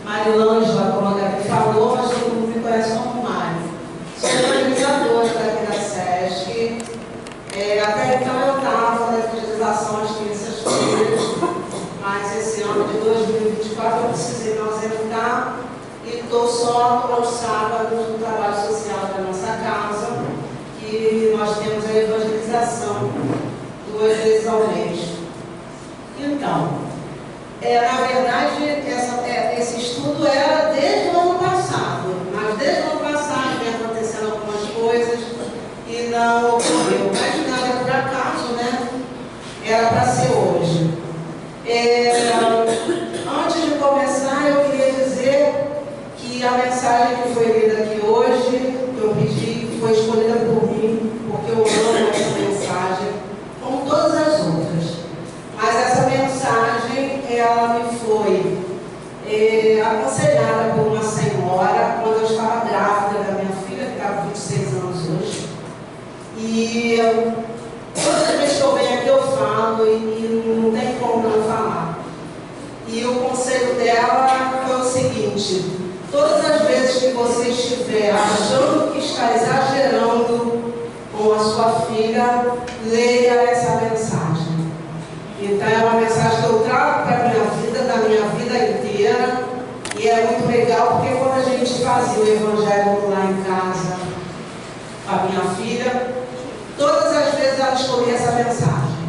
Marilângela, como a Gabi falou, mas todo mundo me conhece como Mari. Sou organizadora daqui da SESC. Até então eu estava na evangelização às terças-feiras, mas esse ano de 2024 eu precisei me ausentar e estou só aos sábados no trabalho social da nossa casa, que nós temos a evangelização 2 vezes ao mês. Então, na verdade, esse estudo era desde o ano passado, mas desde o ano passado vem acontecendo algumas coisas e não ocorreu. Mas nada por acaso, né? Era para ser hoje. Antes de começar, eu queria dizer que a mensagem que foi lida aqui hoje, eu pedi, foi escolhida por mim, porque eu amo essa mensagem, como todas as outras. Mas essa mensagem, ela me foi aconselhada por uma senhora quando eu estava grávida da minha filha, que está com 26 anos hoje. E toda vez que eu venho aqui eu falo e não tem como não falar. E o conselho dela foi o seguinte: todas as vezes que você estiver achando que está exagerando com a sua filha, leia essa mensagem. Então é uma mensagem que eu trago para a minha vida, da minha vida inteira, e é muito legal porque quando a gente fazia o evangelho lá em casa com a minha filha, todas as vezes ela escolhia essa mensagem.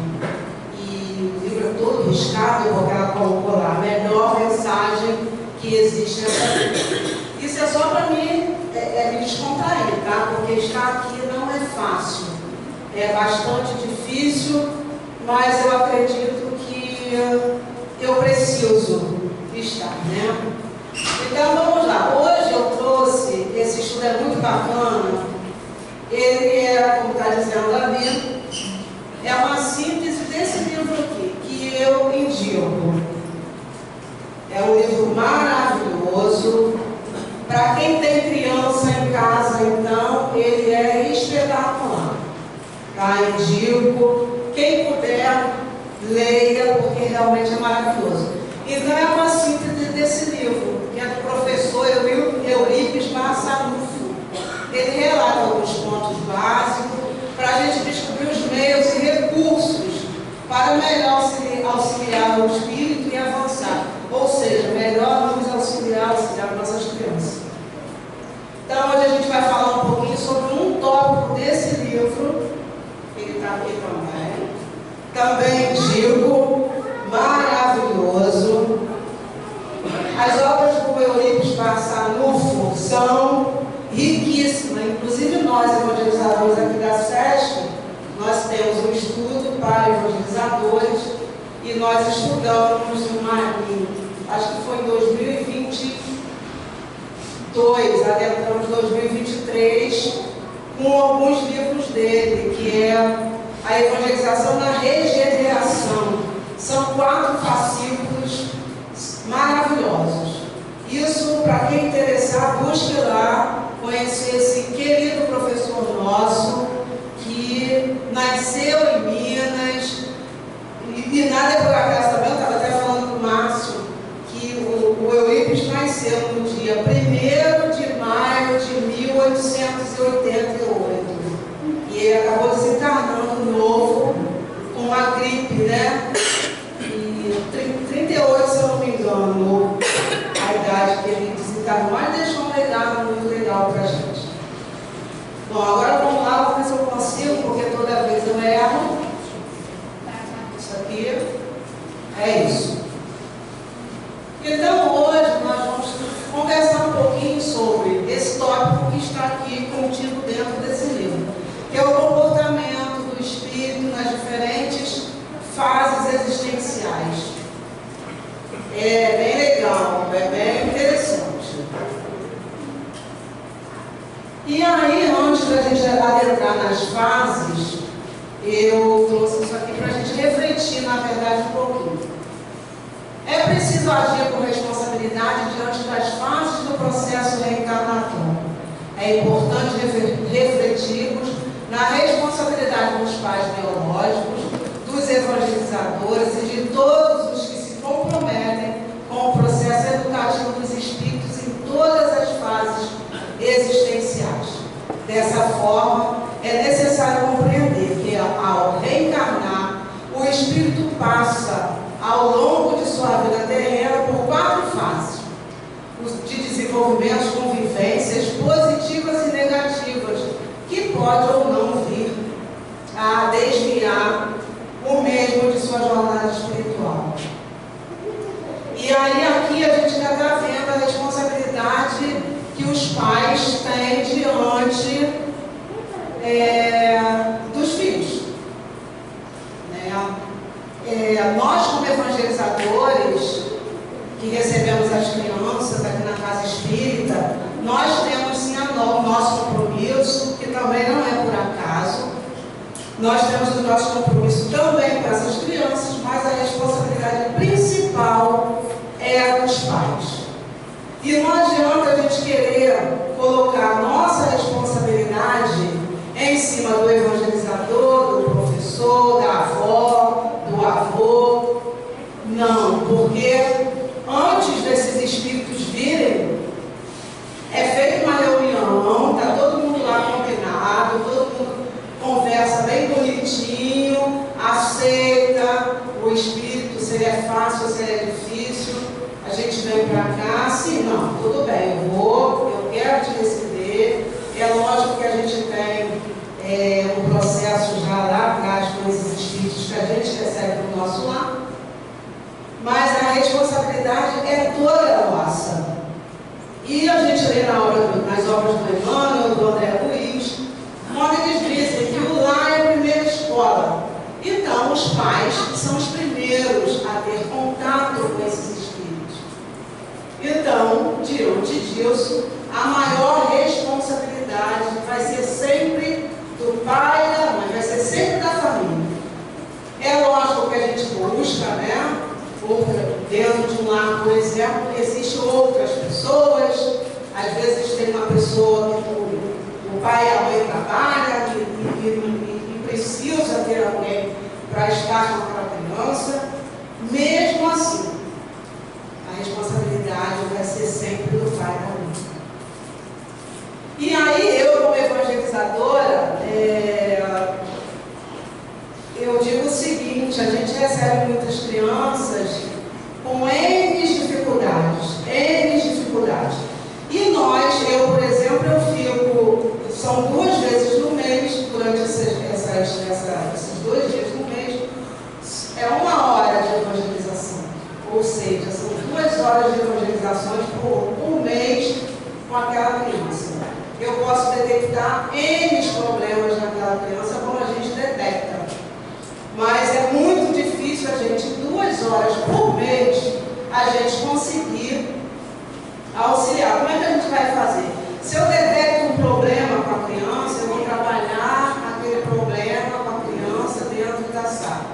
E o livro é todo riscado, eu vou colocou lá, a melhor mensagem que existe nessa vida. Isso é só para mim me descontrair, tá? Porque estar aqui não é fácil. É bastante difícil, mas eu acredito que eu preciso estar, né? Então vamos lá. Hoje eu trouxe, esse estudo é muito bacana. Ele é, como está dizendo ali, é uma síntese desse livro aqui, que eu indico. É um livro maravilhoso. Para quem tem criança em casa, então, ele é espetacular. Tá? Indico. Quem puder, leia, porque realmente é maravilhoso. Então, é uma síntese desse livro, que é do professor Eurípides Barçanufo. Ele relata alguns pontos básicos para a gente descobrir os meios e recursos para melhor auxiliar o espírito e avançar. Ou seja, melhor nos auxiliar nossas crianças. Então, hoje a gente vai falar um pouquinho sobre um tópico desse livro. Ele está aqui também digo, maravilhoso. As obras do Eurípides Barçanufo são riquíssimas. Inclusive nós, evangelizadores aqui da SESC, nós temos um estudo para evangelizadores e nós estudamos acho que foi em 2022, adentramos 2023, com alguns livros dele, que é a evangelização na regeneração. São 4 fascículos maravilhosos. Isso, para quem interessar, busque lá conhecer esse querido professor nosso, que nasceu em Minas, e nada é por acaso também. Eu estava até falando com o Márcio, que o Eurípides nasceu no dia 1º de maio de 1888. E ele acabou desencarnando novo, com uma gripe, né? E 38, se eu não me engano, a idade que ele desencarnou, mas deixou um legado muito legal para a gente. Bom, agora vamos lá, vamos ver se eu consigo, porque toda vez eu erro. Isso aqui é isso. Então, hoje nós vamos conversar um pouquinho sobre esse tópico que está aqui contido dentro desse livro, que é o comportamento do espírito nas diferentes fases existenciais. É bem legal, é bem interessante. E aí, antes da gente adentrar nas fases, eu trouxe isso aqui para a gente refletir, na verdade, um pouquinho. É preciso agir com responsabilidade diante das fases do processo reencarnatório. É importante refletirmos na responsabilidade dos pais biológicos, dos evangelizadores e de todos os que se comprometem com o processo educativo dos espíritos. pais têm diante dos filhos. Nós, como evangelizadores, que recebemos as crianças aqui na Casa Espírita, nós temos sim o nosso compromisso, que também não é por acaso. Nós temos o nosso compromisso também com essas crianças, mas a responsabilidade principal é a dos pais. E não adianta a gente querer colocar a nossa responsabilidade em cima do evangelizador, do professor, da avó, do avô. Não, porque antes desses espíritos virem, é feita uma reunião, está todo mundo lá combinado, todo mundo conversa bem bonitinho, aceita o espírito, se ele é fácil ou se ele é difícil. A gente vem para cá, sim, não, tudo bem, eu quero te receber. É lógico que a gente tem um processo já lá atrás com esses espíritos que a gente recebe no nosso lar, mas a responsabilidade é toda nossa. E a gente lê nas obras do Emmanuel, do André Luiz, onde eles dizem que o lar é a primeira escola. Então, os pais são os primeiros a ter contato com esses espíritos. Então, diante disso, a maior responsabilidade vai ser sempre do pai e da mãe, vai ser sempre da família. É lógico que a gente busca, né? Dentro de um lar, por exemplo, existem outras pessoas. Às vezes tem uma pessoa que o pai e a mãe trabalham e precisa ter alguém para estar com aquela criança. Mesmo assim, a responsabilidade vai ser sempre do pai e da mãe. E aí, eu como evangelizadora, eu digo o seguinte: a gente recebe muitas crianças com N dificuldades. E eu, por exemplo, são 2 vezes no mês, durante esses 2 dias no mês, é 1 hora de evangelização. Ou seja, são 2 horas de evangelizações por mês com aquela criança. Eu posso detectar N problemas naquela criança, como a gente detecta. Mas é muito difícil a gente, 2 horas por mês, a gente conseguir auxiliar. Como é que a gente vai fazer? Se eu detecto um problema com a criança, eu vou trabalhar aquele problema com a criança dentro da sala.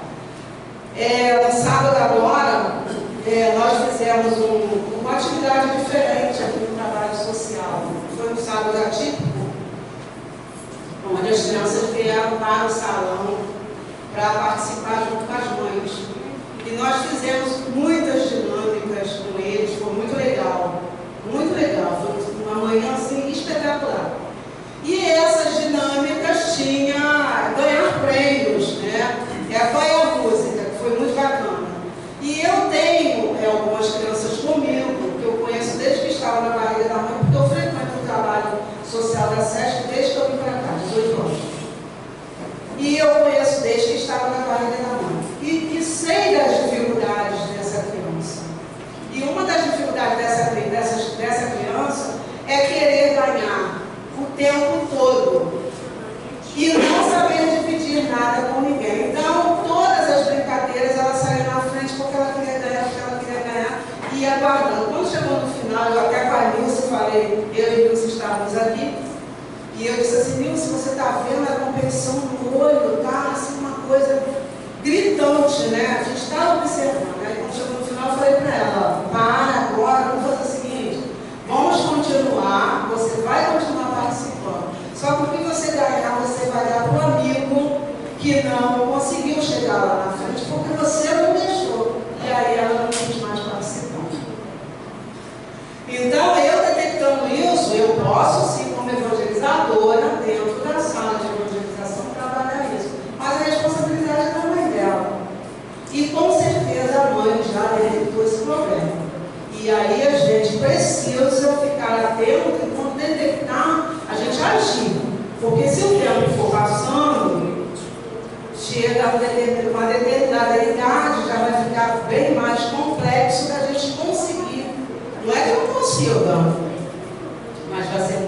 No sábado agora, nós fizemos uma atividade diferente aqui no trabalho social. Foi um sábado atípico, onde as crianças vieram para o salão para participar junto com as mães. E nós fizemos muitas dinâmicas com eles, foi muito legal. Muito legal, foi uma manhã assim espetacular. E essas dinâmicas tinham ganhar prêmios, né? Qual é a música, que foi muito bacana. E eu tenho algumas crianças comigo, que eu conheço desde que estava na barriga da mãe, porque eu frequento o trabalho social da SESC desde que eu vim para cá, 18 anos. E eu conheço desde que estava na barriga da mãe. E sei das dificuldades dessa criança. E uma das dificuldades dessa criança é querer ganhar o tempo todo e não saber dividir nada com ninguém. Então, todas as brincadeiras, ela saiu na frente porque ela queria ganhar, e ia guardando. Quando chegou no final, eu até com a Nilce falei, eu e Nilce estávamos aqui, e eu disse assim: Nilce, você está vendo a competição no olho, tá? Assim, uma coisa gritante, né? A gente estava observando, né? Quando chegou no final, eu falei para ela: para agora, vamos fazer o seguinte, vamos continuar, você vai continuar participando. Só que o que você ganhar, você vai dar para o amigo que não conseguiu chegar lá na frente, porque você não deixou. E aí ela não quis mais participar. Então, eu detectando isso, eu posso sim, como evangelizadora, dentro da sala de evangelização, trabalhar isso. Mas a responsabilidade é da mãe dela. E com certeza a mãe já detectou esse problema. E aí a gente precisa ficar atento e quando detectar, a gente agir. Porque se o tempo for passando, chega a uma determinada idade, já vai ficar bem mais complexo da gente conseguir. Não é que eu consiga, mas vai ser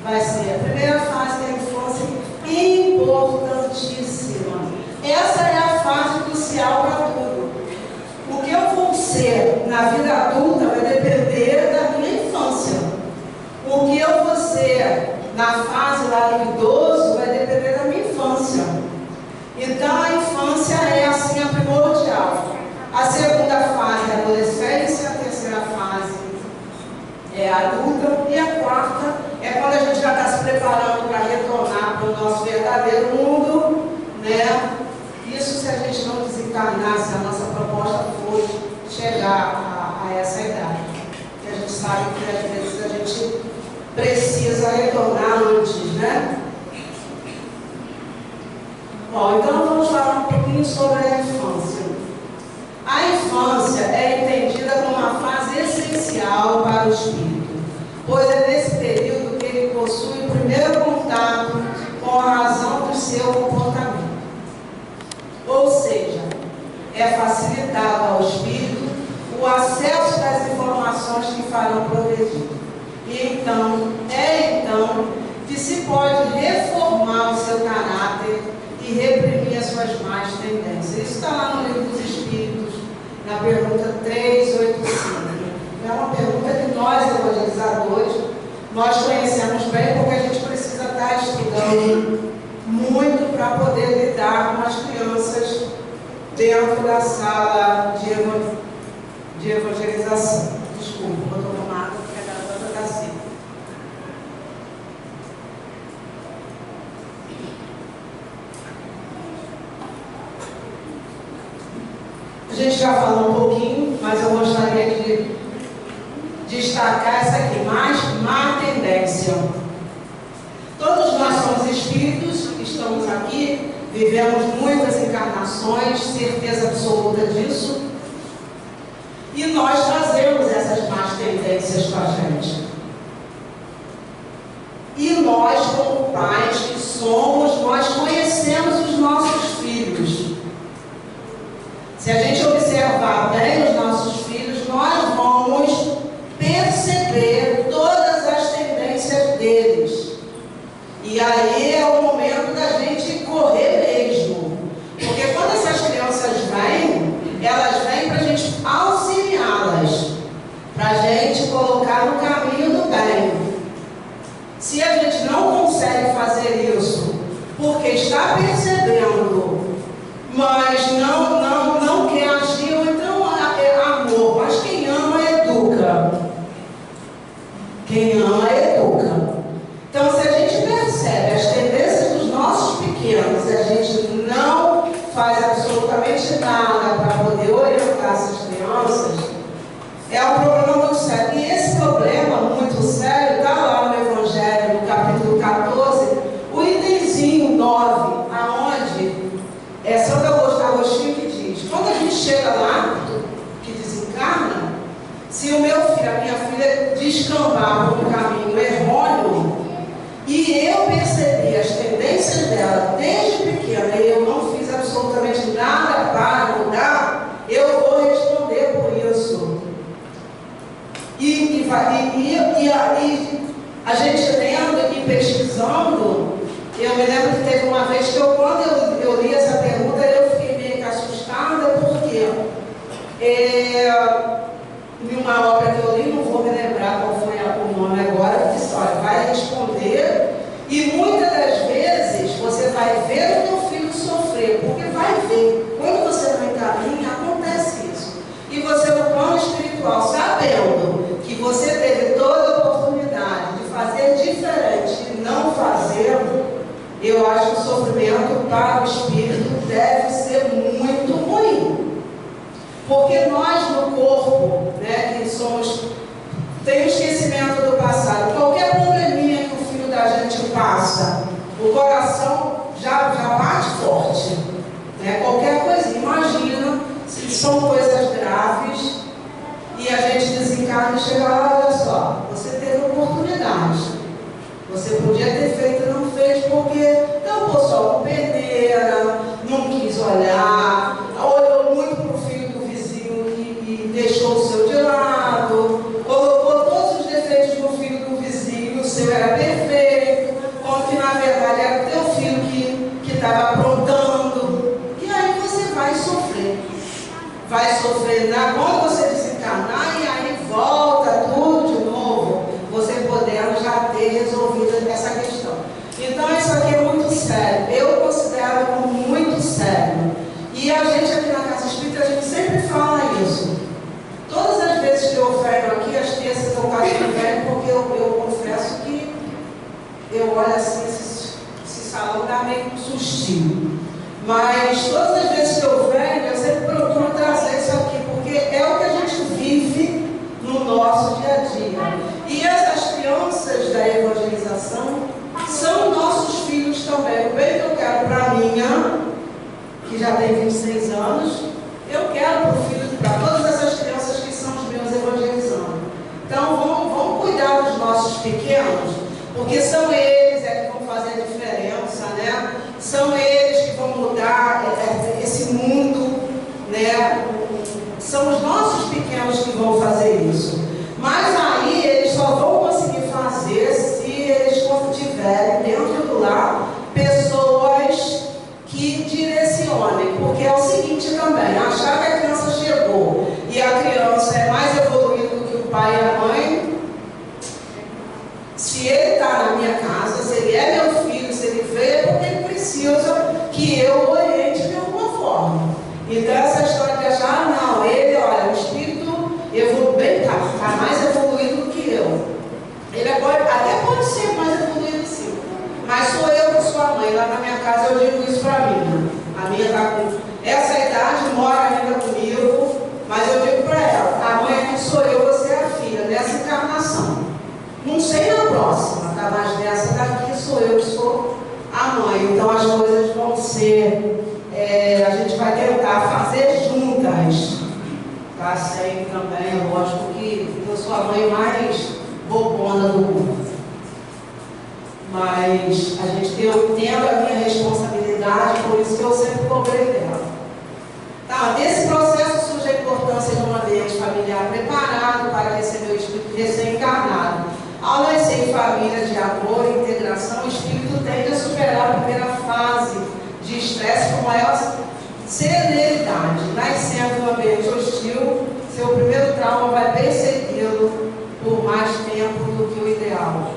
vai ser a primeira fase da infância, importantíssima. Essa é a fase crucial para tudo. O que eu vou ser na vida adulta vai depender da minha infância. O que eu vou ser na fase lá do idoso vai depender da minha infância. Então a infância é assim a primordial. A segunda fase é a adolescência, a terceira fase é a adulta e a quarta é quando a gente já está se preparando para retornar para o nosso verdadeiro mundo, né? Isso se a gente não desencarnar, se a nossa proposta for chegar a essa idade. Porque a gente sabe que às vezes a gente precisa retornar antes, né? Bom, então vamos falar um pouquinho sobre a infância. A infância é entendida como uma fase essencial para o espírito, pois é nesse período que ele possui o primeiro contato com a razão do seu comportamento. Ou seja, é facilitado ao espírito o acesso das informações que farão progredir. E então, que se pode reformar o seu caráter e reprimir as suas más tendências. Isso está lá no Livro dos Espíritos, na pergunta 385. É uma pergunta que nós, evangelizadores, nós conhecemos bem, porque a gente precisa estar estudando muito para poder lidar com as crianças dentro da sala de evangelização. Desculpa, vou tomar água porque a garganta está seca. A gente já falou um pouquinho, mas eu gostaria de destacar essa aqui, má tendência. Todos nós somos espíritos, estamos aqui, vivemos muitas encarnações, certeza absoluta disso, e nós trazemos essas más tendências com a gente. E nós, como pais que somos, nós conhecemos os nossos filhos. Se a gente observar bem os nossos filhos, nós vamos perceber todas as tendências deles. E aí é o momento da gente correr mesmo. Porque quando essas crianças vêm, elas vêm para a gente auxiliá-las, para a gente colocar no caminho do bem. Se a gente não consegue fazer isso, porque está percebendo, mas não quer agir, ou então é amor, mas quem ama educa. Quem ama educa. Então, se a gente percebe as tendências dos nossos pequenos e a gente não faz absolutamente nada para poder orientar essas crianças, é um problema muito sério. E esse problema muito sério está lá no Evangelho, no capítulo 14, o itemzinho 9, aonde é Santo Agostinho que diz: quando a gente chega lá, que desencarna, se o meu filho, a minha filha, descambar por um caminho errôneo, e eu percebi as tendências dela desde pequena e eu não fiz absolutamente nada para mudar, eu vou responder por isso. E a gente lendo e pesquisando, eu me lembro que teve uma vez que quando eu li essa pergunta, eu fiquei meio que assustada, porque em uma obra que eu li, não vou me lembrar qual foi o nome agora, disse: olha, vai responder, e muitas das vezes você vai ver o teu filho sofrer, porque vai ver, quando você não encaminha, acontece isso. E você, no plano espiritual, sabendo que você teve toda a oportunidade de fazer diferente e não fazer, eu acho que o sofrimento para o espírito deve ser muito ruim. Porque nós no corpo, né, que somos, tem o esquecimento do passado. Qualquer probleminha que o filho da gente passa, o coração já bate forte. Né? Qualquer coisa, imagina se são coisas graves e a gente desencarna e chega lá, olha só, você teve oportunidade. Você podia ter feito e não fez porque tampou só com peneira, não quis olhar, olhou muito para o filho do vizinho e deixou o seu de lado, colocou todos os defeitos do filho do vizinho, o seu era perfeito. verdade era o teu filho que estava aprontando. E aí você vai sofrer. Vai sofrer quando você desencarnar e aí volta tudo de novo, você podendo já ter resolvido essa questão. Então isso aqui é muito sério, eu considero como muito sério. E a gente aqui na Casa Espírita, a gente sempre fala isso. Todas as vezes que eu venho aqui, as terças eu quase não venho, porque eu confesso que eu olho assim, esse salão dá meio um sustinho. Mas todas as vezes que eu venho, eu sempre procuro trazer isso aqui, porque é o que a gente vive no nosso dia a dia. E essas crianças da evangelização são nossos filhos também. O bem que eu quero para a minha, que já tem 26 anos, eu quero para o filho, para todas essas crianças que são os meus evangelizando. Então vamos cuidar dos nossos pequenos, porque são eles que vão fazer a diferença, né? São eles que vão mudar esse mundo, né? São os nossos pequenos que vão fazer isso. Mas aí eles só vão conseguir fazer se eles tiverem dentro do lar pessoas que direcionem. Porque é o seguinte também, achar que a criança chegou e a criança é mais evoluída do que o pai e a mãe, se ele está na minha casa, se ele é meu filho, se ele veio, é porque ele precisa que eu oriente de alguma forma. Então essa história de achar, não, ele, olha, o espírito está mais evoluído do que eu. Ele até pode ser mais evoluído sim, mas sou eu que sou a mãe. Lá na minha casa eu digo isso para a minha está com essa idade, mora ainda comigo, mas eu digo para ela, a mãe aqui sou eu, você é a filha, nessa encarnação. Não sei na próxima, tá? Mas nessa daqui sou eu que sou a mãe. Então as coisas vão ser, a gente vai tentar fazer juntas. Tá? Sei também, é lógico que eu sou a mãe mais bobona do mundo. Mas a gente, eu tendo a minha responsabilidade, por isso que eu sempre cobrei dela. Tá, nesse processo surge a importância de um ambiente familiar preparado para receber o espírito recém-encarnado. Ao nascer em família de amor e integração, o espírito tende a superar a primeira fase de estresse com maior celeridade. Nascendo no ambiente hostil, seu primeiro trauma vai persegui-lo por mais tempo do que o ideal.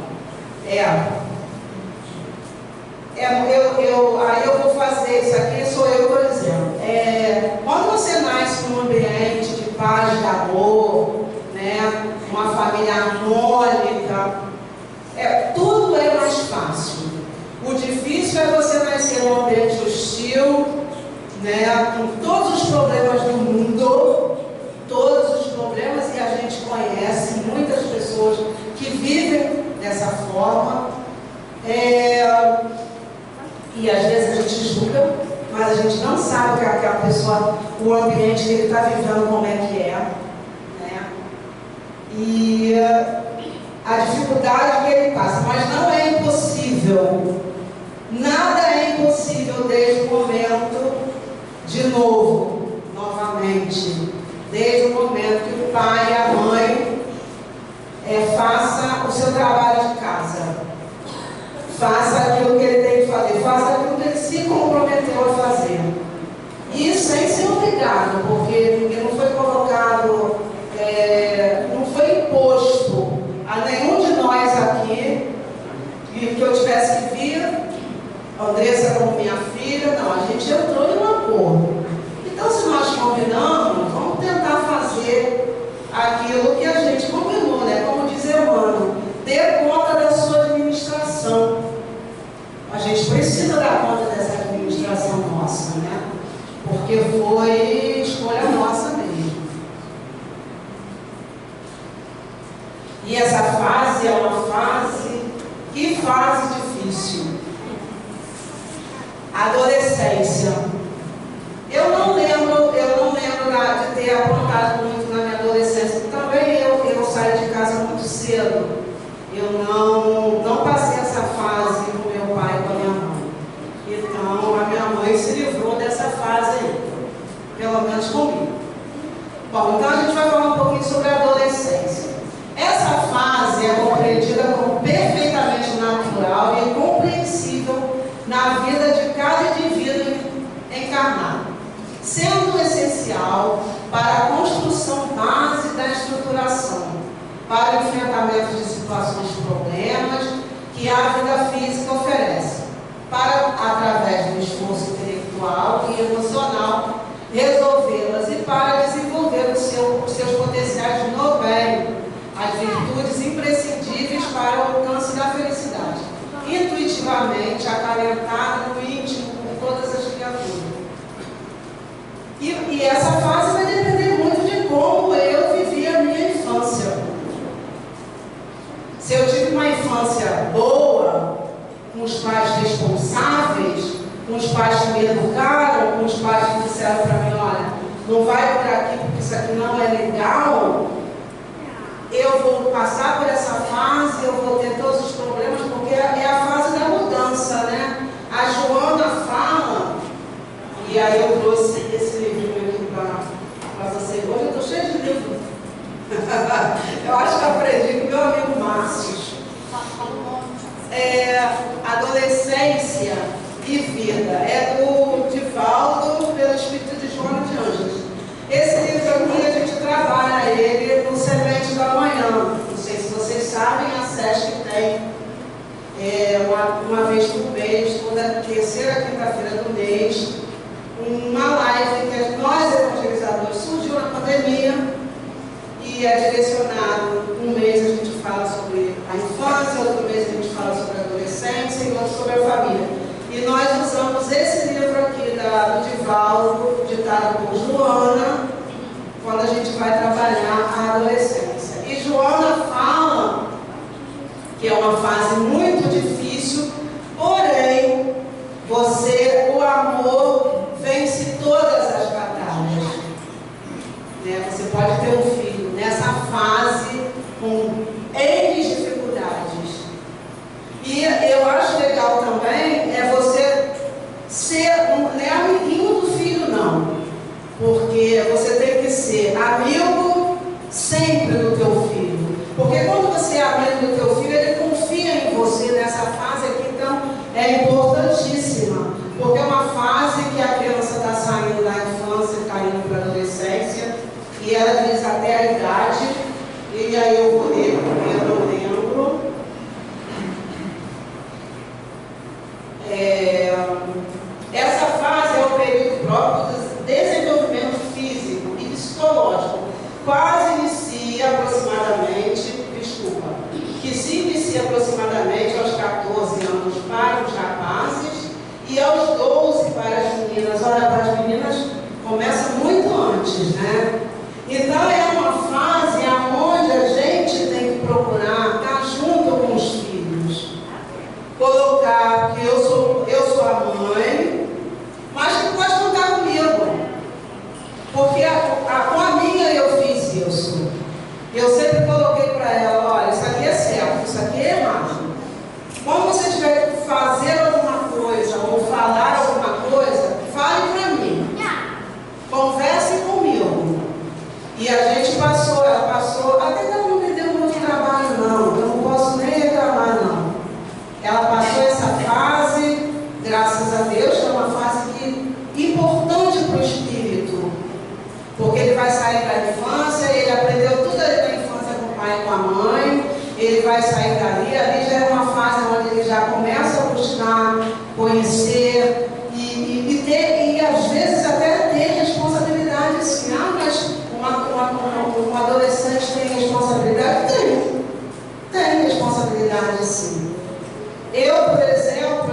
Aí eu vou fazer isso aqui, sou eu, por exemplo. Quando você nasce num ambiente de paz, de amor, né, uma família harmônica, tudo é mais fácil. O difícil é você nascer num ambiente hostil, né, com todos os problemas do mundo, todos os problemas, e a gente conhece muitas pessoas que vivem dessa forma. E às vezes a gente julga, mas a gente não sabe que aquela pessoa, o ambiente que ele está vivendo, como é que é, né? E a dificuldade que ele passa, mas não é impossível, nada é impossível desde o momento, de novo, novamente, desde o momento que o pai e a mãe faça o seu trabalho de casa. Faça aquilo que ele tem que fazer, faça aquilo que ele se comprometeu a fazer. E sem ser obrigado, porque ninguém não foi colocado, não foi imposto a nenhum de nós aqui, que eu tivesse que vir, Andressa como minha filha, não, a gente entrou em um acordo. Então, se nós combinamos, vamos tentar fazer aquilo que a gente combinou, né? Como diz Emmanuel, dê conta da sua administração. A gente precisa dar conta dessa administração nossa, né? Porque foi escolha nossa mesmo. E essa fase é uma fase, que fase difícil. Adolescência. Eu não lembro de ter aprontado muito na minha adolescência. Também eu saí de casa muito cedo. Eu não passei essa fase com meu pai e com a minha mãe. Então, a minha mãe se livrou dessa fase aí, pelo menos comigo. Bom, então a gente vai falar um pouquinho sobre a adolescência. Essa fase é compreendida como perfeitamente natural e compreensível imprescindível na vida de cada indivíduo encarnado, sendo essencial para a construção base da estruturação, para o enfrentamento de situações e problemas que a vida física oferece, para, através do esforço intelectual e emocional, resolvê-las e para desenvolver os seus potenciais no bem, as virtudes imprescindíveis para o alcance da felicidade, intuitivamente acalentada no íntimo por todas as criaturas. E essa fase vai depender muito de como eu vivi a minha infância. Se eu tive uma infância boa, com os pais responsáveis, com os pais que me educaram, com os pais que disseram para mim, olha, não vai por aqui porque isso aqui não é legal, eu vou passar por essa fase, eu vou ter todos os problemas, porque é a fase da mudança, né? A Joana fala, e aí eu trouxe esse livrinho aqui para você. Hoje eu estou cheio de livro. Eu acho que aprendi com meu amigo Márcio. Adolescência e Vida. É do Divaldo, pelo Espírito de Joana de Ângeles. Esse livro aqui a gente trabalha ele no Semente da Manhã. Não sei se vocês sabem, a SESC tem uma vez por mês, toda terceira quinta-feira do mês, uma live que nós evangelizadores surgiu na pandemia e é direcionado. Um mês a gente fala sobre a infância, outro mês a gente fala sobre a adolescência e outro sobre a família. E nós usamos esse livro aqui do Divaldo, ditado por Joana, quando a gente vai trabalhar a adolescência. E Joana fala que é uma fase muito difícil, porém, o amor vence todas as batalhas. Né? Você pode ter um filho nessa fase com N dificuldades. E eu acho legal também você ser, não é amiguinho do filho não, porque você tem que ser amigo sempre do teu filho, porque quando você é amigo do teu filho, ele confia em você nessa fase aqui, então é importantíssima, porque é uma fase que a criança está saindo da infância, está indo para a adolescência, e ela diz até a idade, e aí eu vou ler, porque eu não lembro. Essa fase é o período próprio do desenvolvimento físico e psicológico, que se inicia aproximadamente aos 14 anos para os rapazes e aos 12 para as meninas. Olha, para as meninas começa muito antes, né? Então é uma fase onde a gente tem que procurar estar junto com os filhos, colocar que eu sou a mãe, mas que pode contar comigo, porque com a minha eu fiz isso. Eu sempre coloquei para ela, olha, isso aqui é certo, isso aqui é errado. Quando você tiver que fazer alguma coisa ou falar alguma coisa, fale para mim, converse comigo. E a gente ela passou, até que ela não me deu muito trabalho não, eu não posso nem reclamar não. Ela passou essa fase, graças a Deus, que é uma fase importante para o espírito, porque ele vai sair da infância, ele aprendeu tudo ali na infância com o pai e com a mãe, ele vai sair dali, ali já é uma fase onde ele já começa a buscar, conhecer e às vezes até ter responsabilidade, sim. Mas um adolescente tem responsabilidade? Tem responsabilidade, sim. Eu, por exemplo,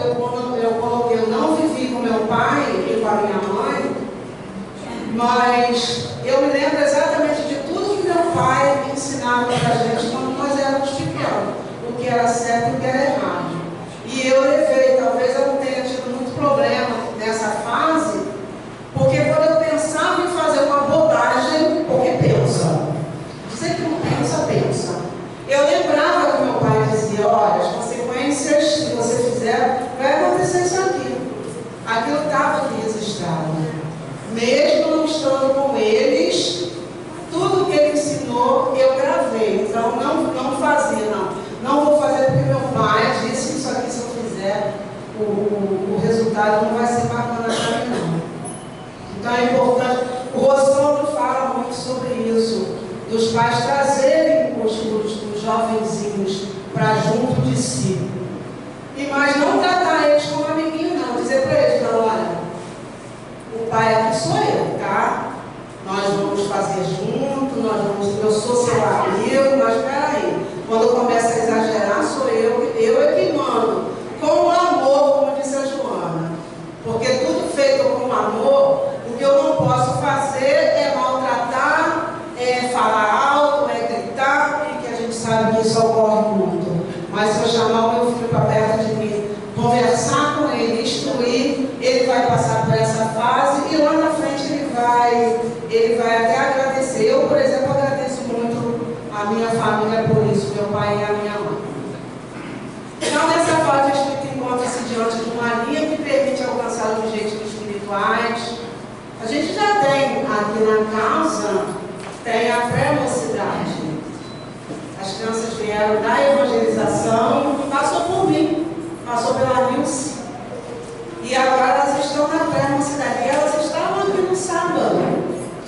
eu não vivi com meu pai e com a minha mãe, mas eu me lembro exatamente de tudo que meu pai me ensinava para a gente quando nós éramos pequenos, o que era certo e o que era errado. E eu levei, talvez eu não tenha tido muito problema nessa fase, porque quando eu pensava em fazer uma bobagem, porque pensa, dizer que não pensa. Eu lembrava que meu pai dizia, olha, as consequências, se você fizer, vai acontecer isso aqui. Aquilo estava aqui registrado. Mesmo não estando com eles, tudo que ele ensinou, eu gravei. Então, não fazia, não. Não vou fazer porque meu pai disse isso aqui, se eu fizer, o resultado não vai ser bacana para mim, não. Então é importante, o Rosandro fala muito sobre isso, dos pais trazerem os jovenzinhos para junto de si. Mas não tratar eles como amiguinho, não. Dizer para eles, não, olha, o pai aqui sou eu, tá? Nós vamos fazer junto, eu sou seu amigo, mas peraí, quando começa a exagerar, sou eu é que mando. Com amor, como disse a Joana. Porque tudo feito com amor, o que eu não posso fazer é maltratar, é falar alto, é gritar, e que a gente sabe que isso ocorre muito. Mas se eu chamar o meu filho para perto de mim, conversar com ele, instruir, ele vai passar por essa fase e lá na frente ele vai até agradecer. Eu, por exemplo, agradeço muito a minha família por isso, meu pai e a minha mãe. Então, nessa fase, a gente encontra-se diante de uma linha que permite alcançar os objetivos espirituais. A gente já tem aqui na casa, tem a pré-mocidade. As crianças vieram da evangelização, passou por mim, passou pela Nilce. E agora elas estão na pré-mocidade. E elas estavam aqui no sábado.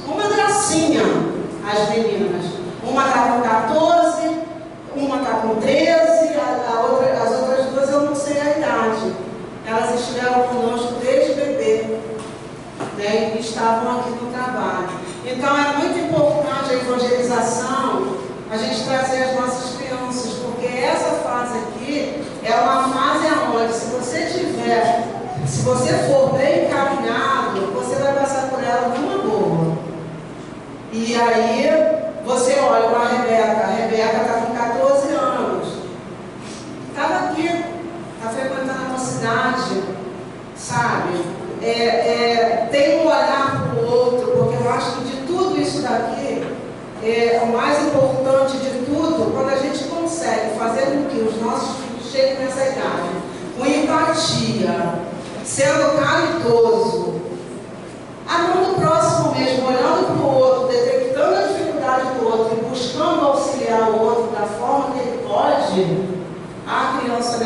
Uma gracinha, as meninas. Uma está com 14, uma está com 13, as outras duas eu não sei a idade. Elas estiveram conosco desde bebê, né, e estavam aqui no trabalho. Então é muito importante a evangelização, a gente trazer as nossas crianças, porque essa fase aqui é uma fase onde, se você for bem encaminhado, você vai passar por ela numa boa. E aí, você olha a Rebeca está com 14 anos, estava aqui, está frequentando a mocidade, sabe? Tem um olhar para o outro, porque eu acho que de tudo isso daqui, o mais importante de tudo, quando a gente consegue fazer com que os nossos filhos cheguem nessa idade, com empatia, sendo caridoso, amando o próximo mesmo, olhando para o outro, detectando a dificuldade do outro e buscando auxiliar o outro da forma que ele pode, a criança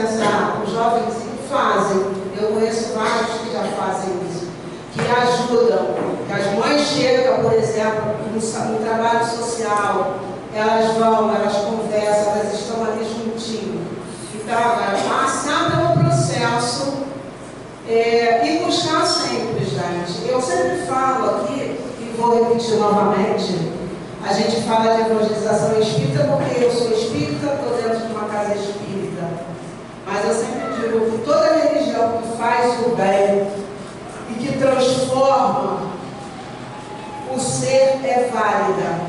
os jovens fazem. Eu conheço vários que já fazem isso, que ajudam, que as mães chegam, por exemplo, no trabalho social, elas vão, elas conversam, elas estão ali juntinho. Então, passar pelo processo e buscar sempre, gente. Eu sempre falo aqui, e vou repetir novamente, a gente fala de evangelização espírita porque eu sou espírita, estou dentro de uma casa espírita. Mas eu sempre digo que toda religião que faz o bem e que transforma o ser é válida.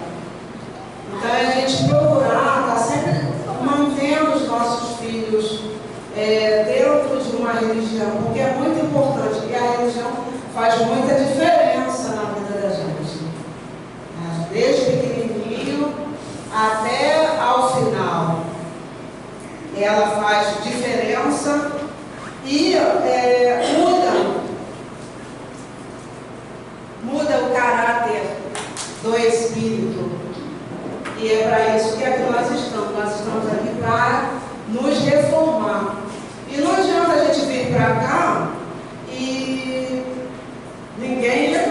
Então a gente procurar estar sempre mantendo os nossos filhos dentro de uma religião, porque é muito importante, e a religião faz muita diferença na vida da gente. Desde pequenininho até ao final. Ela faz diferença e muda o caráter do espírito. E é para isso que aqui nós estamos. Nós estamos aqui para nos reformar. E não adianta a gente vir para cá e ninguém reage,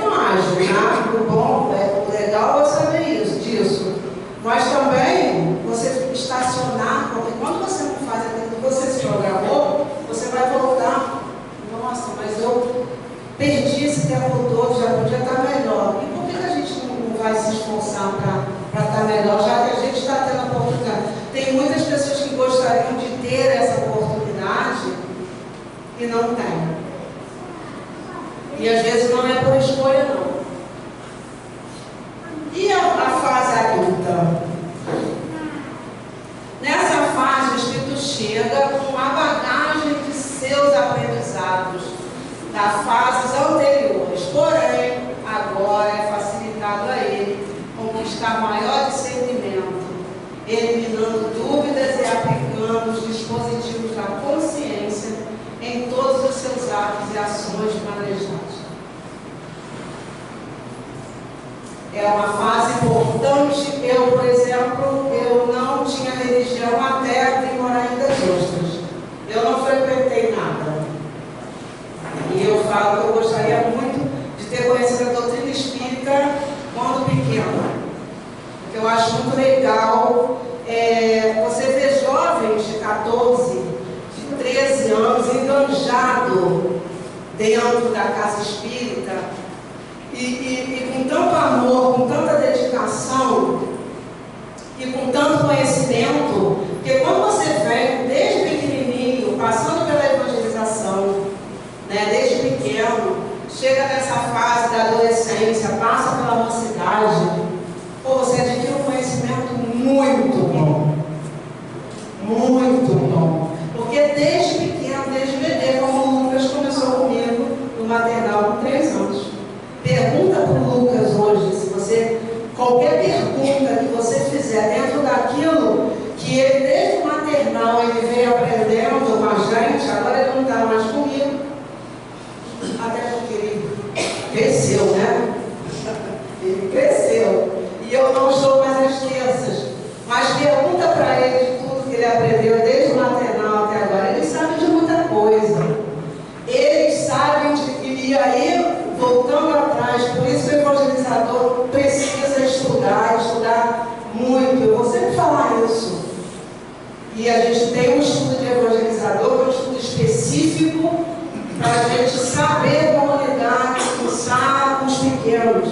né? O bom, o legal é saber disso. Mas também você estacionar, porque quando você não faz aquilo que você se programou, você vai voltar. Nossa, mas eu perdi esse tempo todo, já podia estar melhor. E por que a gente não vai se esforçar para estar melhor, já que a gente está tendo a oportunidade? Tem muitas pessoas que gostariam de ter essa oportunidade e não tem. E às vezes não é por escolha, não. E a fase adulta? Nessa fase, o Espírito chega com a bagagem de seus aprendizados das fases anteriores. Porém, agora é facilitado a ele conquistar maior discernimento, eliminando dúvidas e aplicando os dispositivos da consciência em todos os seus atos e ações planejados. É uma fase importante. Eu, por exemplo, eu não tinha religião até vir morar em Das Ostras. Eu não frequentei nada. enganjado dentro da casa espírita e com tanto amor, com tanta dedicação e com tanto conhecimento, que quando você vem desde pequenininho, passando pela evangelização, né, desde pequeno, chega nessa fase da adolescência, passa pela mocidade, você adquire um conhecimento muito bom. Muito bom. Porque desde pequeno, desde bebê, como o Lucas começou comigo no maternal com 3 anos. Pergunta para o Lucas hoje, se você, qualquer pergunta que você fizer dentro daquilo que ele desde o maternal ele veio aprendendo com a gente, agora ele não está mais comigo. Até porque ele cresceu, né? Ele cresceu. E eu não estou mais às terças. Mas pergunta para ele tudo que ele aprendeu desde o maternal até agora. Eles sabem de muita coisa. Eles sabem e aí, voltando atrás, por isso que o evangelizador precisa estudar muito. Eu vou sempre falar isso. E a gente tem um estudo de evangelizador, um estudo específico, para a gente saber como lidar com os pequenos.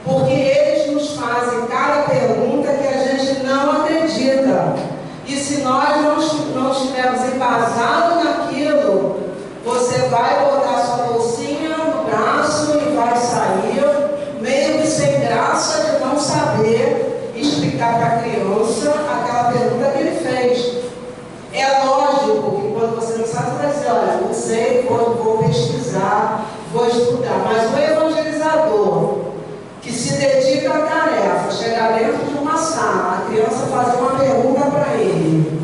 Porque eles nos fazem cada pergunta que a gente não acredita. E se nós não estivermos embasados naquilo, você vai botar sua bolsinha no braço e vai sair meio que sem graça de não saber explicar para a criança aquela pergunta que ele fez. É lógico que quando você não sabe, você vai dizer, olha, não sei, vou pesquisar, vou estudar. Mas o evangelizador que se dedica à tarefa, chegar dentro de uma sala, a criança fazer uma pergunta para ele,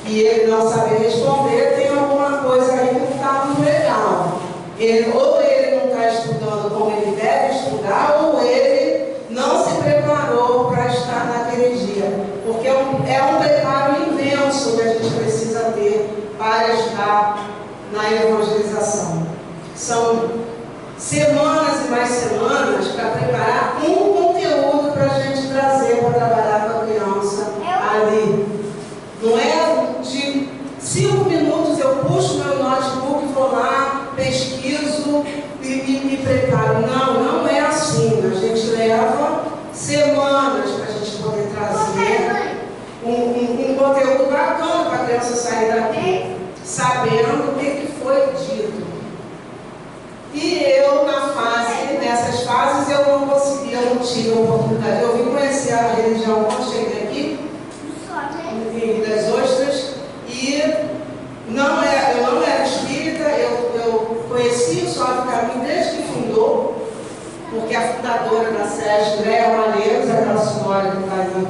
e ele não saber responder, tem alguma coisa aí que não está muito legal. Ou ele não está estudando como ele deve estudar, ou ele não se preparou para estar naquele dia. Porque é um preparo imenso que a gente precisa ter para estar na evangelização. São semanas e mais semanas para preparar um conteúdo para a gente trazer para trabalhar com a criança ali. Não é de 5 minutos eu puxo meu notebook, vou lá, pesquiso e me preparo. Não é assim. A gente leva semanas para a gente poder trazer um conteúdo bacana para a criança sair daqui sabendo o que foi dito. E eu, nessas fases, eu não consegui, eu não tive a oportunidade. Eu vim conhecer a religião quando cheguei aqui, em Rio das Ostras, e eu não era espírita, eu conheci o Suave Caminho desde que fundou, porque a fundadora da SESC, Léa Malheiros, aquela senhora que está ali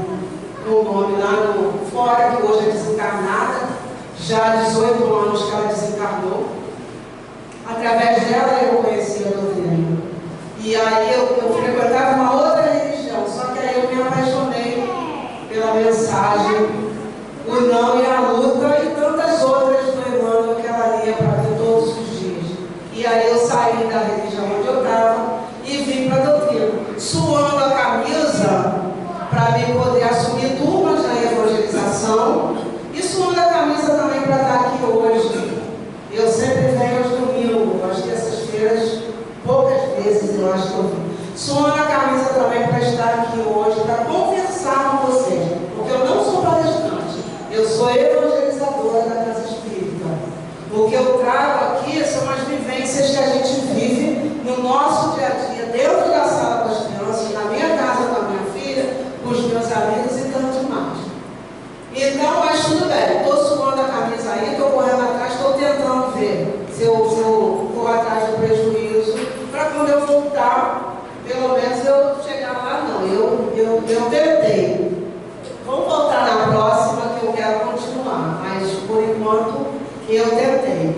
com o nome lá no fora, que hoje é desencarnada, já há 18 anos que ela desencarnou. Através dela eu conheci a doutrina. E aí eu frequentava uma outra religião, só que aí eu me apaixonei pela mensagem, o não e a luta e tantas outras do Emmanuel que ela lia para ver todos os dias. E aí eu saí da religião onde eu estava e vim para a doutrina, suando a camisa para mim poder assumir turmas na evangelização e suando a camisa também para estar aqui hoje. Eu sempre venho aos domingos, às terças-feiras, poucas vezes eu acho que eu vim. Suando a camisa também para estar aqui hoje, para conversar com vocês, porque eu não sou palestrante, eu sou evangelizadora da Casa Espírita. O que eu trago aqui são as vivências que a gente vive no nosso dia a dia, dentro da sala com as crianças, na minha casa com a minha filha, com os meus amigos e tanto mais. Então, mas tudo bem, estou suando a camisa aí, estou correndo atrás, estou tentando ver se eu corro atrás do prejuízo, para quando eu voltar, pelo menos eu chegar lá. Não, eu tentei. Vamos voltar na próxima que eu quero continuar, mas por enquanto eu tentei.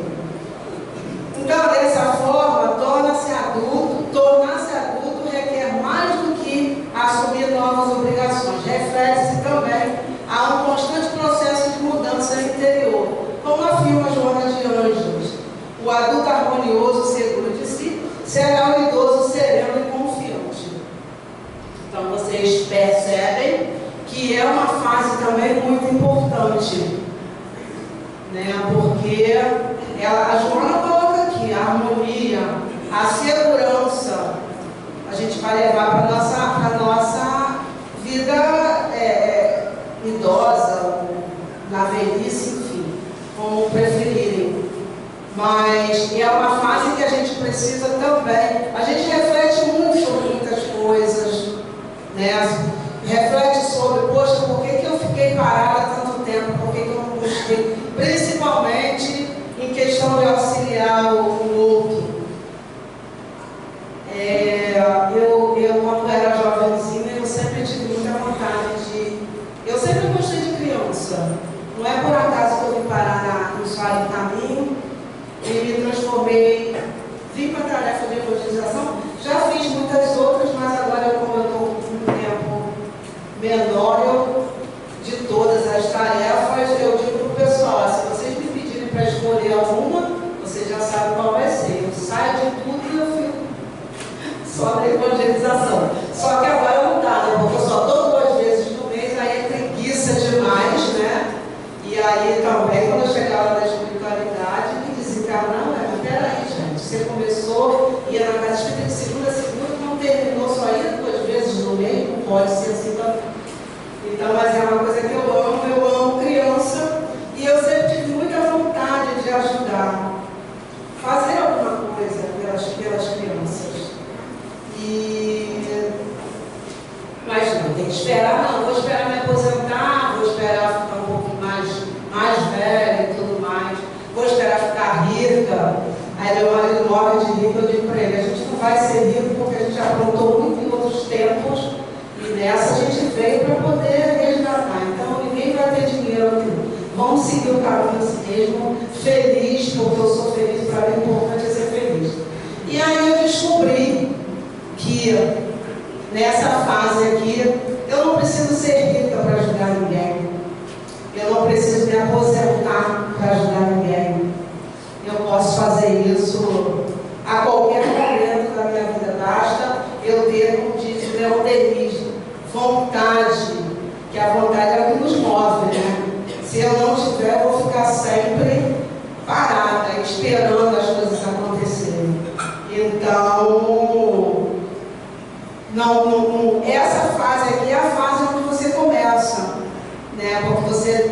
Então, dessa forma, tornar-se adulto requer mais do que assumir novas obrigações. Reflete-se também a um constante processo de mudança interior, como afirma Joana de Ângeles. O adulto harmonioso, seguro de si, será o idoso sereno e confiante. Então, vocês percebem que é uma fase também muito importante. né? Porque a Joana coloca aqui, a harmonia, a segurança, a gente vai levar para a nossa vida idosa, ou na velhice, enfim, como preferirem. Mas é uma fase que a gente precisa também. A gente reflete muito sobre muitas coisas, né? Reflete sobre, poxa, por que eu fiquei parada tanto tempo? Por que eu não busquei? Principalmente em questão de auxiliar o outro. Eu, quando era jovenzinha, eu sempre tive muita vontade de... Eu sempre gostei de criança. Não é por acaso que eu vim parar no Suave Caminho e me transformei, vim para a tarefa de evangelização. Já fiz muitas outras, mas agora, como eu estou com um tempo menor, de todas as tarefas, eu digo para o pessoal, se vocês me pedirem para escolher alguma, vocês já sabem qual vai ser. Eu saio de tudo e eu fico só na evangelização. Só que agora não dá, né? Porque eu só estou 2 vezes no mês, aí é preguiça demais, né? E aí também, quando eu chegava na espiritualidade, me dizia, não, mas peraí, gente, você começou, ia na casa espírita de segunda a segunda, não terminou, só ia 2 vezes no mês, não pode ser assim também. Então, mas é uma coisa que eu amo criança, e eu sempre tive muita vontade de ajudar, fazer alguma coisa pelas crianças. Mas não, tem que esperar, não, vou esperar me aposentar, vou esperar ficar um pouquinho mais velha e tudo mais, vou esperar ficar rica. Aí meu marido morre de rico, eu digo para ele, a gente não vai ser rico porque a gente aprontou muito em outros tempos, e nessa a gente veio para poder resgatar. Então ninguém vai ter dinheiro aqui. Vamos seguir o caminho assim mesmo, feliz, porque eu sou feliz, para mim o importante é ser feliz. E aí eu descobri que nessa fase aqui, eu não preciso ser rica para ajudar ninguém. Eu não preciso me aposentar para ajudar ninguém. Eu posso fazer isso a qualquer momento da minha vida. Basta eu ter, como diz o Leon Denis, vontade, que a vontade é o que nos move, né? Se eu não tiver, eu vou ficar sempre parada, esperando as coisas acontecerem. Então, essa fase aqui é a fase onde você começa, né? Porque você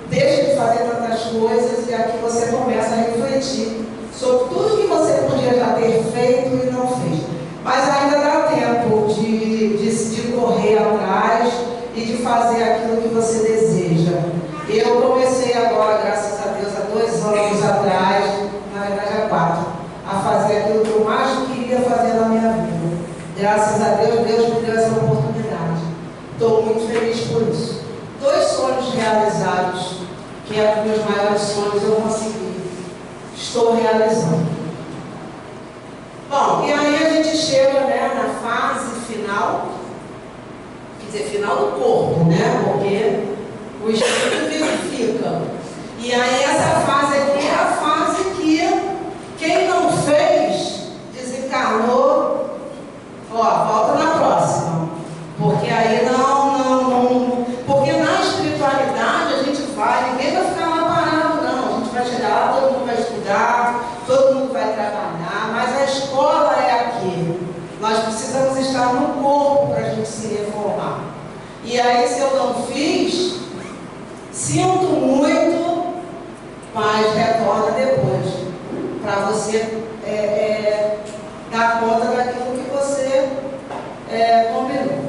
deixa de fazer tantas coisas e aqui você começa a refletir sobre tudo que você podia já ter feito e não fez. Mas ainda dá tempo de correr atrás e de fazer aquilo que você deseja. Eu comecei agora, graças a Deus, há 2 anos atrás, na verdade há 4, a fazer aquilo que eu mais queria fazer na minha vida. Graças a Deus, Deus me deu essa oportunidade. Estou muito feliz por isso. 2 sonhos realizados, que eram os meus maiores sonhos, eu consegui. Estou realizando. Bom, e aí a gente chega, né, na fase final, quer dizer, final do corpo, né? Porque o espírito vivifica. E aí essa fase aqui é a fase que quem não fez, desencarnou, volta na próxima. Porque aí porque na espiritualidade a gente vai, ninguém vai ficar lá parado, não. A gente vai chegar lá, todo mundo vai estudar, todo mundo vai trabalhar, mas a escola é aqui. Nós precisamos estar no corpo para a gente se reformar. E aí, se eu não fiz, sinto muito, mas retorna depois, para você dar conta daquilo que você combinou.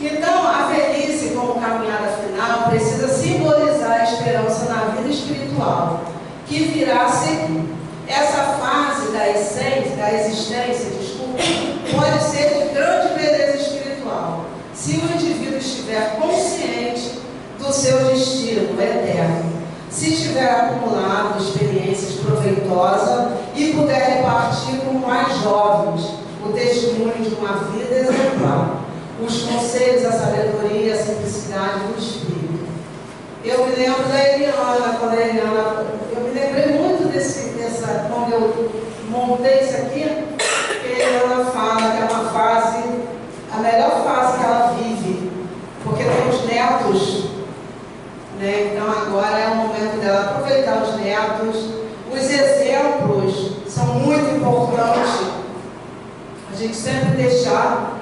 Então, a velhice como caminhada final precisa simbolizar a esperança na vida espiritual, que virá a seguir. Essa fase da existência, pode ser de grande beleza espiritual, se o indivíduo estiver consciente do seu destino eterno, se tiver acumulado experiências proveitosas e puder repartir com mais jovens o testemunho de uma vida exemplar, os conselhos, a sabedoria e a simplicidade do espírito. Eu me lembro da Eliana, eu me lembrei muito quando eu montei isso aqui, que a Eliana fala que é uma fase, a melhor fase que ela vive, porque tem os netos, né? Então agora é o momento dela netos. Os exemplos são muito importantes a gente sempre deixar,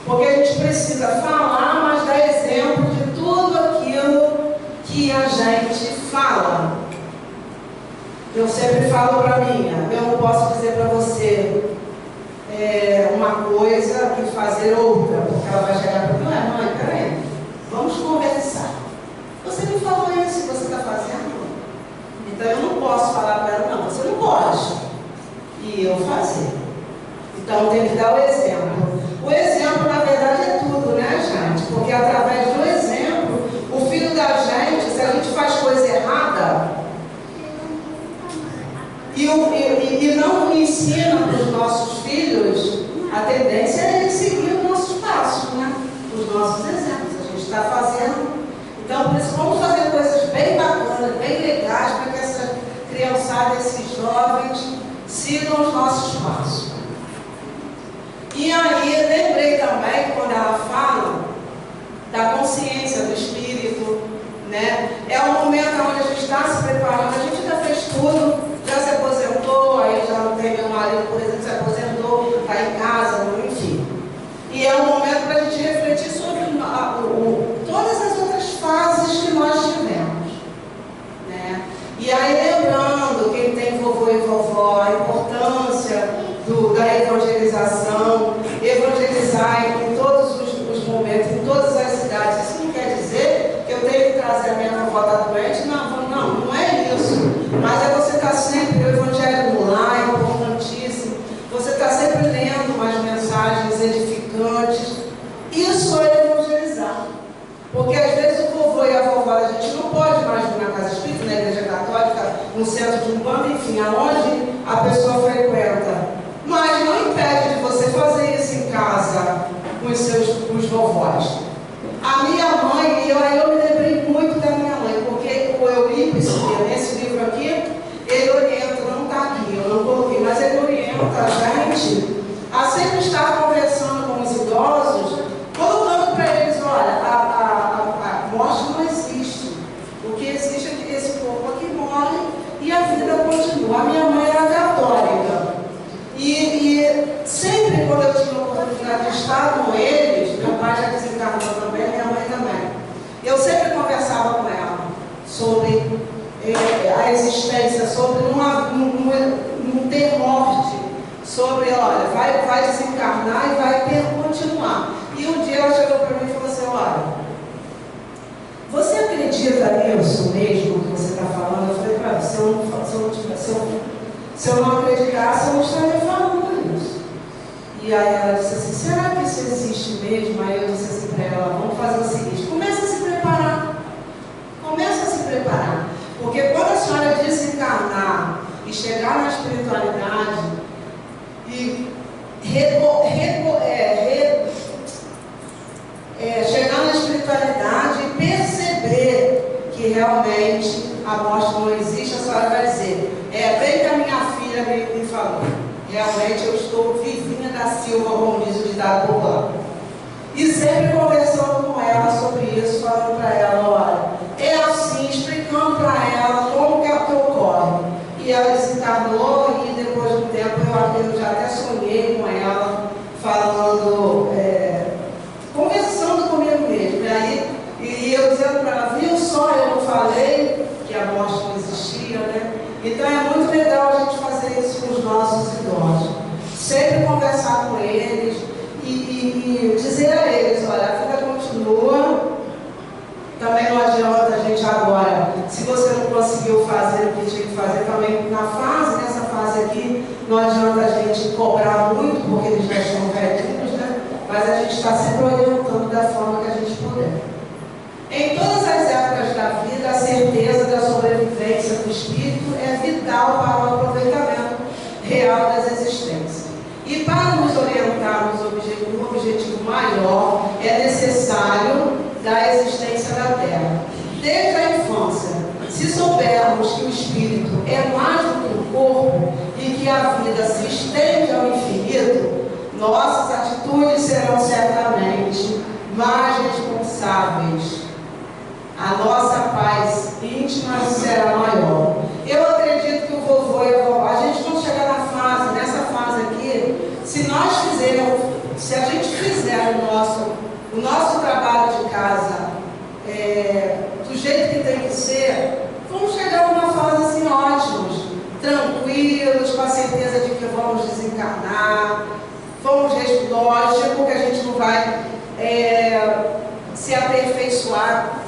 porque a gente precisa falar, mas dar exemplo de tudo aquilo que a gente fala. Eu sempre falo para mim, eu não posso dizer para você uma coisa e fazer outra, porque ela vai chegar para mim, mãe, peraí, vamos conversar. Você me falou isso que você está fazendo? Então eu não posso falar para ela, não, você não pode. E eu fazer. Então tem que dar o exemplo. O exemplo, na verdade, é tudo, né, gente? Porque através do exemplo, o filho da gente, se a gente faz coisa errada e não ensina para os nossos filhos, a tendência é eles seguir os nossos passos, né? Os nossos exemplos. A gente está fazendo. Então, por isso, vamos fazer coisas bem bacanas, bem legais, para que essa criançada, esses jovens, sigam os nossos passos. E aí, lembrei também, quando ela fala da consciência do espírito, né? É um momento onde a gente está se preparando, a gente já fez tudo, já se aposentou, aí já não tem meu marido, por exemplo, se aposentou, está em casa, enfim. E é um momento para a gente refletir sobre todas as outras fases que nós tivemos, né? E aí, lembrando, quem tem vovô e vovó, a importância da evangelização, evangelizar em todos os momentos, em todas as cidades. Isso não quer dizer que eu tenho que trazer a minha vovó da doente, não é isso. Mas é você estar sempre, o evangelho no lar é importantíssimo, você está sempre lendo umas mensagens edificantes. Isso é evangelizar. Porque às vezes o vovô e a vovó a gente não pode mais vir na casa espírita, na igreja católica, no centro de Umbanda, enfim, aonde a pessoa frequenta. Mas não impede de você fazer isso em casa com os vovós. A minha mãe, eu me lembrei muito da minha mãe, porque o Eurípides, nesse livro aqui, ele orienta, não está aqui, eu não coloquei, mas ele orienta a gente a sempre estar conversando com os idosos, colocando para eles, olha, a morte não existe. O que existe é que esse corpo aqui morre e a vida continua. A minha mãe era católica. E sempre quando eu tinha a oportunidade de estar com eles, meu pai já desencarnou também, minha mãe também, eu sempre conversava com ela sobre a existência, sobre não ter morte, sobre, olha, vai desencarnar e vai continuar. E um dia ela chegou para mim e falou assim, olha, você acredita nisso mesmo que você está falando? Eu falei para ela, se eu não acreditasse, eu não estaria falando isso. E aí ela disse assim, será que isso existe mesmo? Aí eu disse assim para ela, vamos fazer o seguinte, começa a se preparar. Começa a se preparar. Porque quando a senhora desencarnar e chegar na espiritualidade e chegar na espiritualidade e perceber que realmente a morte não existe, a senhora vai dizer, bem que a minha filha me falou, realmente eu estou vivinha da Silva, como diz o ditado popular. E sempre conversando com ela sobre isso, falando para ela, olha, é assim, explicando para ela como que ocorre. E ela desencarnou e depois de um tempo eu já até sonhei com ela, falando, conversando comigo mesmo. E eu dizendo para ela, viu só, eu não falei que a morte não existia, né? Então é muito legal a gente fazer isso com os nossos idosos. Sempre conversar com eles e dizer a eles, olha, a vida continua. Também não adianta a gente agora, se você não conseguiu fazer o que tinha que fazer, também nessa fase aqui, não adianta a gente cobrar muito, porque eles já estão velhinhos, né? Mas a gente está sempre orientando da forma que a gente puder. Em todas as épocas da vida, a certeza da sobrevivência do espírito é vital para o aproveitamento real das existências. E para nos orientar no objetivo maior, é necessário da existência da Terra. Desde a infância, se soubermos que o espírito é mais do que o corpo e que a vida se estende ao infinito, nossas atitudes serão certamente mais responsáveis. A nossa paz íntima será maior. Eu a certeza de que vamos desencarnar, lógico que a gente não vai se aperfeiçoar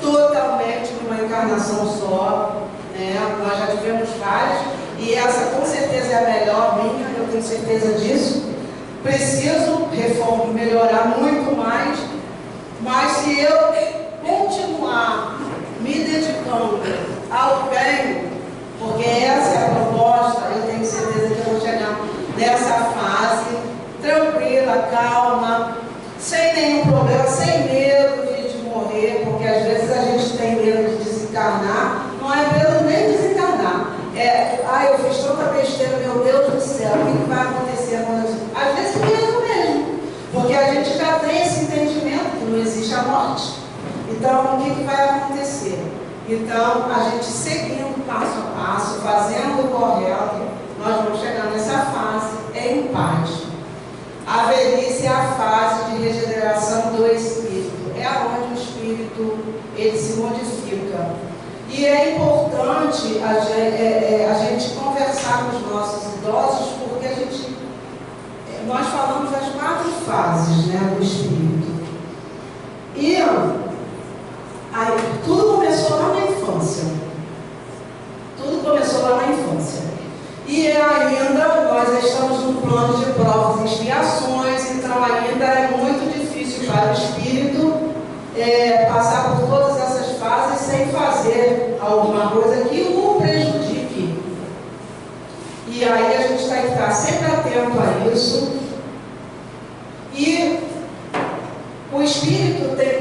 totalmente numa encarnação só, né? Nós já tivemos várias, e essa com certeza é a melhor minha, eu tenho certeza disso. Preciso melhorar muito mais, mas se eu continuar me dedicando ao bem, porque essa é a proposta, eu tenho certeza que eu vou chegar nessa fase tranquila, calma, sem nenhum problema, sem medo de morrer, porque às vezes a gente tem medo de desencarnar, não é medo nem de desencarnar, eu fiz tanta besteira, meu Deus do céu, o que vai acontecer quando às vezes medo mesmo, porque a gente já tem esse entendimento que não existe a morte. Então, o que vai acontecer? Então, a gente seguindo passo a passo, fazendo o correto, nós vamos chegar nessa fase em paz. A velhice é a fase de regeneração do espírito, é onde o espírito ele se modifica. E é importante a gente conversar com os nossos idosos, porque nós falamos das 4 fases, né, do espírito. E aí, tudo começou lá na infância. Tudo começou lá na infância. E ainda nós estamos num plano de provas e expiações, então ainda é muito difícil para o espírito passar por todas essas fases sem fazer alguma coisa que o prejudique. E aí a gente tem que estar sempre atento a isso. E o espírito tem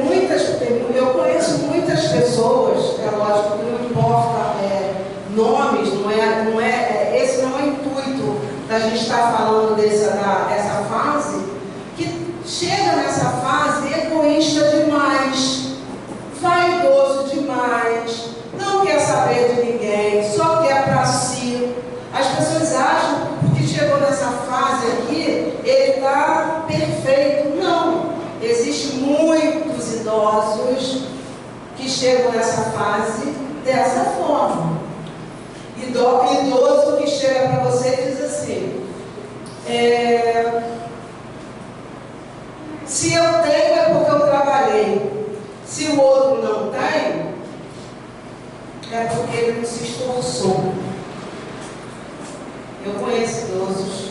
eu conheço muitas pessoas, é lógico que não importa nomes, esse não é o intuito da gente estar falando dessa fase, que chega nessa fase egoísta demais, vaidoso demais, não quer saber de ninguém, só quer para si. As pessoas acham que chegou nessa fase aqui, ele está perfeito. Não, existem muitos idosos que chegam nessa fase dessa forma. Idoso que chega para você e diz assim, se eu tenho é porque eu trabalhei, se o outro não tem, é porque ele não se esforçou. Eu conheço idosos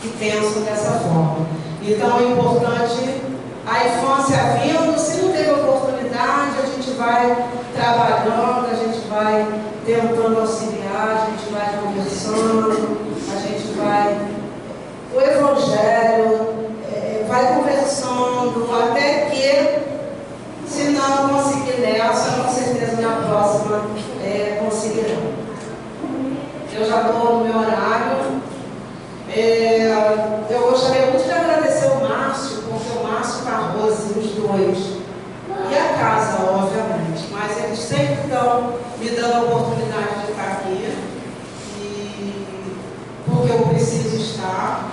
que pensam dessa forma. Então é importante a infância vindo, se não teve oportunidade, a gente vai trabalhando, a gente vai tentando auxiliar, a gente vai conversando, a gente vai. O Evangelho vai conversando, até que, se não conseguir nessa, com certeza na próxima conseguirá. Eu já estou no meu horário. Eu gostaria muito de agradecer o Márcio, porque o Márcio Carroso, os dois, e a casa, obviamente, mas eles sempre estão me dando a oportunidade de estar aqui, porque eu preciso estar,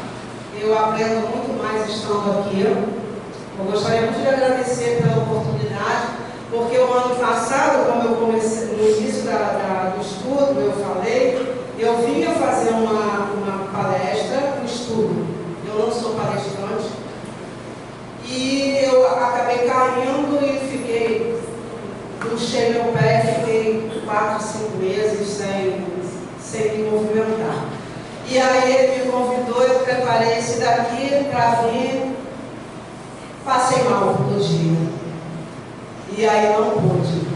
eu aprendo muito mais estando aqui. Eu gostaria muito de agradecer pela oportunidade, porque o ano passado, como eu comecei no início do estudo, eu falei, eu vinha fazer uma palestra no estudo. Eu não sou palestrante. E eu acabei caindo e puxei meu pé, fiquei 4, 5 meses sem me movimentar. E aí ele me convidou, eu preparei esse daqui para vir, passei mal no dia. E aí não pude.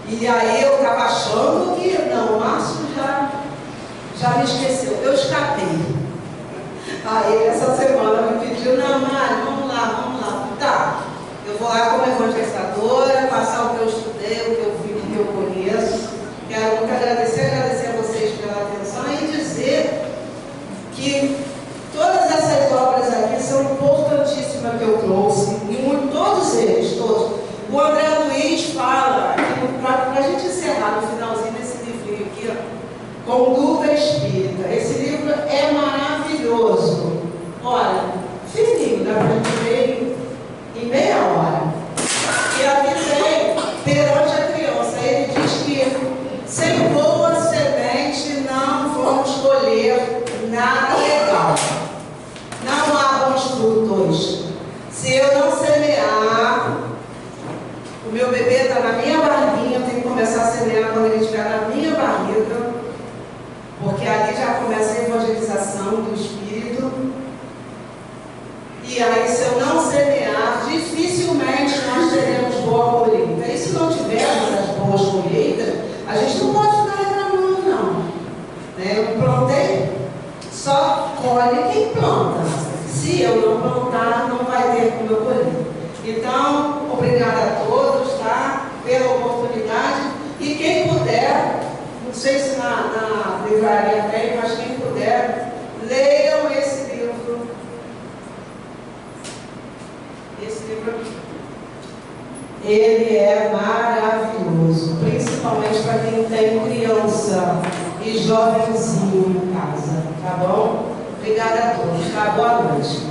E aí eu estava achando que não, o Márcio já me esqueceu. Eu escapei. Aí essa semana me pediu, não, Mário, vamos lá. Tá, eu vou lá como evangelizadora, passar o que eu estudei, o que eu vi, o que eu conheço. Quero muito agradecer a vocês pela atenção e dizer que todas essas obras aqui são importantíssimas que eu trouxe, e todos eles, todos. O André Luiz fala, para a gente encerrar no finalzinho desse livrinho aqui, ó, Conduta Espírita. Esse livro é maravilhoso. Olha, fininho, dá para a gente ver em meia hora. E aqui tem Perante a Criança. Ele diz que sem boa semente não vamos colher. começa a evangelização do Espírito. E aí, se eu não semear, dificilmente nós teremos boa colheita. E se não tivermos as boas colheitas, a gente não pode ficar reclamando, não. Né? Eu plantei, só colhe quem planta. Se eu não plantar, não vai ter como eu colher. Então, obrigada a todos, tá? Pela oportunidade. E quem puder, não sei se na livraria tem, mas quem puder, leiam esse livro. Esse livro aqui. Ele é maravilhoso, principalmente para quem tem criança e jovenzinho em casa, tá bom? Obrigada a todos, tá? Boa noite.